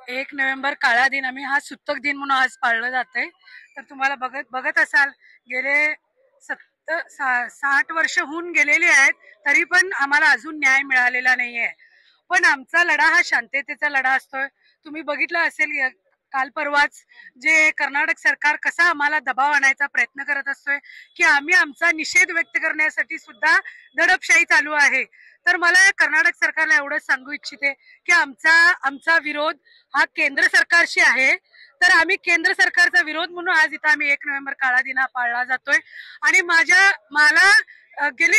1 November काळा दिन आम्ही हा सुतक दिन म्हणून आज पाळलं जातंय। तर तुम्हाला बघत बघत असाल गेले 60 वर्ष होऊन गेलेली आहेत, तरी पण आम्हाला अजून न्याय मिळालेला नाहीये। पण आमचा लढा हा शांततेचा लढा असतोय। तुम्ही बघितलं असेल काल परवाच जे कर्नाटक सरकार कसा आम्हाला दबाव आणायचा प्रयत्न करत असतोय की आम्ही आमचा निषेध व्यक्त करण्यासाठी सुद्धा दडपशाही चालू आहे। तर मला कर्नाटक सरकारला एवढंच सांगू इच्छिते की आमचा आमचा विरोध हा केंद्र सरकारशी आहे। तर आम्ही केंद्र सरकारचा विरोध म्हणून आज इथं आम्ही 1 नोव्हेंबर काळा दिन पाळला जातोय। आणि मला गेली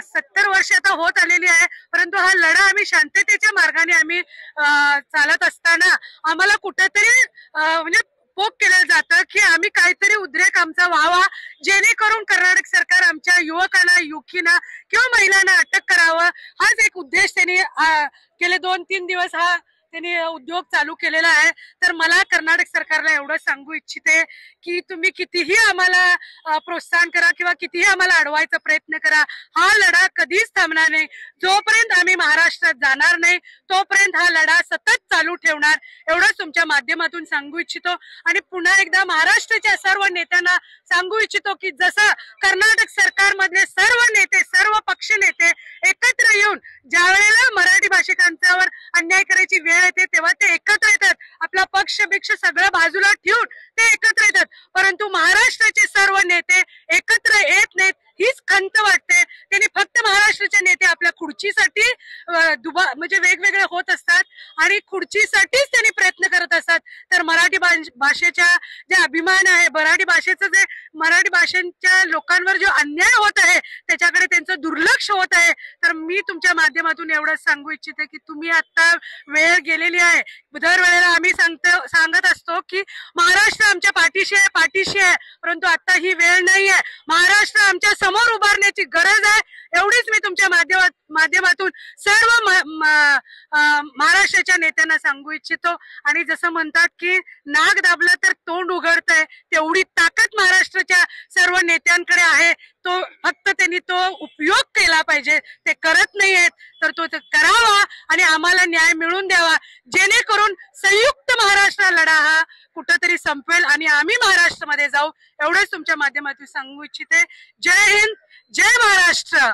70 वर्ष आता होत आलेली आहे, परंतु हा लढा आम्ही शांततेच्या मार्गाने आम्ही चालत असताना आम्हाला कुठेतरी म्हणजे पोक केलं जातं की आम्ही काहीतरी उद्रेक आमचा व्हावा, जेणेकरून कर्नाटक सरकार आमच्या युवकांना युवकींना किंवा महिलांना अटक करावं। हाच एक उद्देश त्यांनी गेले 2-3 दिवस हा त्यांनी उद्योग चालू केलेला आहे। तर मला कर्नाटक सरकारला एवढं सांगू इच्छिते की तुम्ही कितीही आम्हाला प्रोत्साहन करा किंवा कितीही आम्हाला अडवायचा प्रयत्न करा, हा लढा कधीच थांबणार नाही। जोपर्यंत आम्ही महाराष्ट्रात जाणार नाही तोपर्यंत हा लढा सतत चालू ठेवणार, एवढंच तुमच्या माध्यमातून सांगू इच्छितो। आणि पुन्हा एकदा महाराष्ट्राच्या सर्व नेत्यांना सांगू इच्छितो की जसं कर्नाटक सरकारमधले सर्व नेते, सर्व पक्ष नेते एकत्र येऊन ज्या वेळेला मराठी भाषिकांच्यावर अन्याय करायची वेळ येते तेव्हा ते एकत्र येतात, आपला पक्ष बिक्ष सगळं बाजूला ठेवून ते एकत्र येतात। परंतु महाराष्ट्राचे सर्व नेते एकत्र येत नाहीत, हीच खंत वाटते। त्यांनी फक्त महाराष्ट्राचे नेते आपल्या खुर्चीसाठी म्हणजे वेगवेगळे होत असतात आणि खुर्चीसाठीच त्यांनी प्रयत्न करत असतात। तर मराठी भाषेच्या जे अभिमान आहे, मराठी भाषेच्या लोकांवर जो अन्याय होत आहे त्याच्याकडे त्यांचं दुर्लक्ष होत आहे। तर मी तुमच्या माध्यमातून एवढंच सांगू इच्छिते की तुम्ही आता वेळ गेलेली आहे। दरवेळेला आम्ही सांगत असतो की महाराष्ट्र आमच्या पाठीशी आहे, परंतु आता ही वेळ नाही आहे। महाराष्ट्र आमच्या समोर उभारण्याची गरज आहे, एवढीच मी तुमच्या माध्यमातून सर्व महाराष्ट्राच्या नेत्यांना सांगू इच्छितो। आणि जसं म्हणतात की नाक दाबलं तर तोंड उघडतंय, तेवढी ताकद महाराष्ट्राच्या सर्व नेत्यांकडे आहे। तो फक्त त्यांनी तो उपयोग केला पाहिजे, ते करत नाहीयेत। तर तो करावा आणि आम्हाला न्याय मिळवून द्यावा, जेणेकरून संयुक्त महाराष्ट्र लढा हा कुठंतरी संपेल आणि आम्ही महाराष्ट्रामध्ये जाऊ, एवढंच तुमच्या माध्यमातून सांगू इच्छिते। जय हिंद, जय महाराष्ट्र।